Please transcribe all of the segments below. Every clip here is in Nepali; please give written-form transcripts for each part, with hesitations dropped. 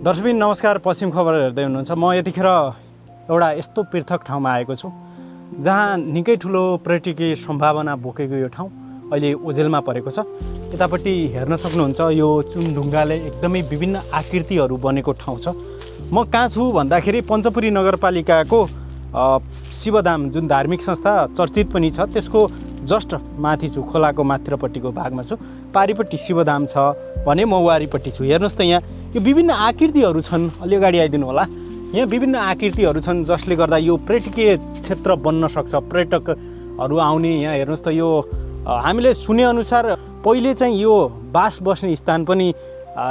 दर्शकबिन नमस्कार, पश्चिम खबर हेर्दै हुनुहुन्छ। म यतिखेर एउटा यस्तो पृथक ठाउँमा आएको छु जहाँ निकै ठुलो पर्यटकीय सम्भावना बोकेको यो ठाउँ अहिले ओझेलमा परेको छ। यतापट्टि हेर्न सक्नुहुन्छ, यो चुनढुङ्गाले एकदमै विभिन्न आकृतिहरू बनेको ठाउँ छ। म कहाँ छु भन्दाखेरि पञ्चपुरी नगरपालिकाको शिवधाम, जुन धार्मिक संस्था चर्चित पनि छ, त्यसको जस्ट माथि छु, खोलाको माथिल्लोपट्टिको भागमा छु। पारिपट्टि शिवधाम छ भने म वारिपट्टि छु। हेर्नुहोस् त, यहाँ यो विभिन्न आकृतिहरू छन्। अलि अगाडि आइदिनु होला। यहाँ विभिन्न आकृतिहरू छन् जसले गर्दा यो पर्यटकीय क्षेत्र बन्न सक्छ। पर्यटकहरू आउने, यहाँ हेर्नुहोस् त, यो हामीले सुनेअनुसार पहिले चाहिँ यो बास बस्ने स्थान पनि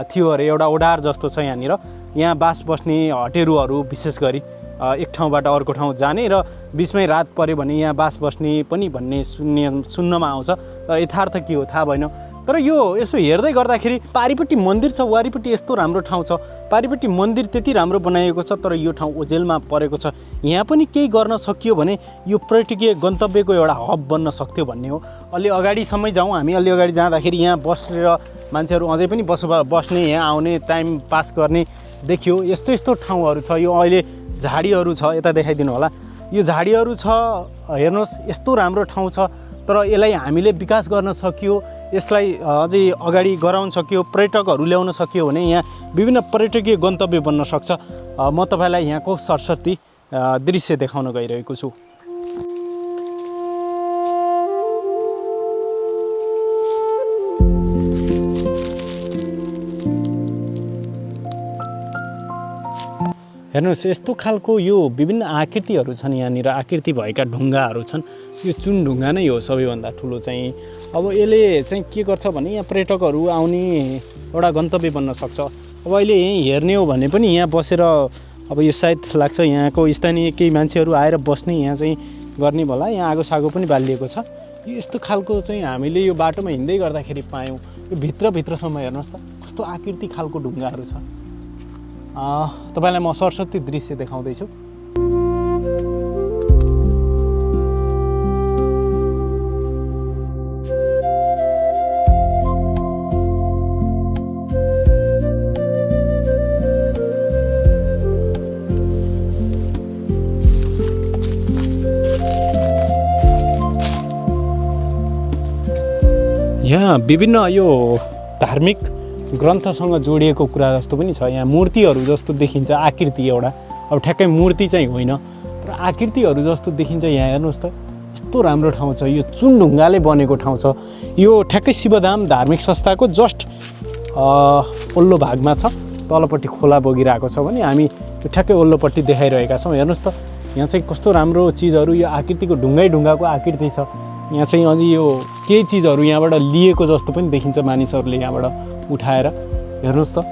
थियो अरे। एउटा ओडार जस्तो छ यहाँनिर। यहाँ बास बस्ने हटेरूहरू विशेष गरी एक ठाउँबाट अर्को ठाउँ जाने र बिचमै रात पऱ्यो भने यहाँ बास बस्ने पनि भन्ने सुन्नमा आउँछ। तर यथार्थ के हो थाहा भएन। तर यो यसो हेर्दै गर्दाखेरि पारिपट्टि मन्दिर छ, वारिपट्टि यस्तो राम्रो ठाउँ छ। पारिपट्टि मन्दिर त्यति राम्रो बनाइएको छ, तर यो ठाउँ ओझेलमा परेको छ। यहाँ पनि केही गर्न सकियो भने यो पर्यटकीय गन्तव्यको एउटा हब बन्न सक्थ्यो भन्ने हो। अलि अगाडिसम्मै जाउँ हामी। अलि अगाडि जाँदाखेरि यहाँ बसेर मान्छेहरू अझै पनि बस्ने, यहाँ आउने, टाइम पास गर्ने देखियो। यस्तो यस्तो ठाउँहरू छ। यो अहिले झाडीहरू छ, यता देखाइदिनु होला। यो झाडीहरू छ, हेर्नुहोस्, यस्तो राम्रो ठाउँ छ। तर यसलाई हामीले विकास गर्न सकियो, यसलाई अझै अगाडि गराउन सकियो, पर्यटकहरू ल्याउन सकियो भने यहाँ विभिन्न पर्यटकीय गन्तव्य बन्न सक्छ। म तपाईँलाई यहाँको सरस्वती दृश्य देखाउन गइरहेको छु। हेर्नुहोस्, यस्तो खालको यो विभिन्न आकृतिहरू छन्। यहाँनिर आकृति भएका ढुङ्गाहरू छन्। यो चुनढुङ्गा नै हो सबैभन्दा ठुलो चाहिँ। अब यसले चाहिँ के गर्छ भने यहाँ पर्यटकहरू आउने एउटा गन्तव्य बन्न सक्छ। अब अहिले यहीँ हेर्ने हो भने पनि यहाँ बसेर, अब यो सायद लाग्छ यहाँको स्थानीय केही मान्छेहरू आएर बस्ने, यहाँ चाहिँ गर्ने होला। यहाँ आगो सागो पनि बालिएको छ। यो यस्तो खालको चाहिँ हामीले यो बाटोमा हिँड्दै गर्दाखेरि पायौँ। यो भित्रसम्म हेर्नुहोस् त, कस्तो आकृति खालको ढुङ्गाहरू छ। तपाईँलाई म सरस्वती दृश्य देखाउँदैछु। यहाँ विभिन्न यो धार्मिक ग्रन्थसँग जोडिएको कुरा जस्तो पनि छ। यहाँ मूर्तिहरू जस्तो देखिन्छ, आकृति एउटा। अब ठ्याक्कै मूर्ति चाहिँ होइन, तर आकृतिहरू जस्तो देखिन्छ। यहाँ हेर्नुहोस् त, यस्तो राम्रो ठाउँ छ। यो चुनढुङ्गाले बनेको ठाउँ छ। यो ठ्याक्कै शिवधाम धार्मिक संस्थाको जस्ट ओल्लो भागमा छ। तलपट्टि खोला बगिरहेको छ भने हामी यो ठ्याक्कै ओल्लोपट्टि देखाइरहेका छौँ। हेर्नुहोस् त, यहाँ चाहिँ कस्तो राम्रो चिजहरू, यो आकृतिको ढुङ्गाको आकृति छ। यहाँ चाहिँ अलि यो केही चिजहरू यहाँबाट लिएको जस्तो पनि देखिन्छ, मानिसहरूले यहाँबाट उठाएर। हेर्नुहोस् त,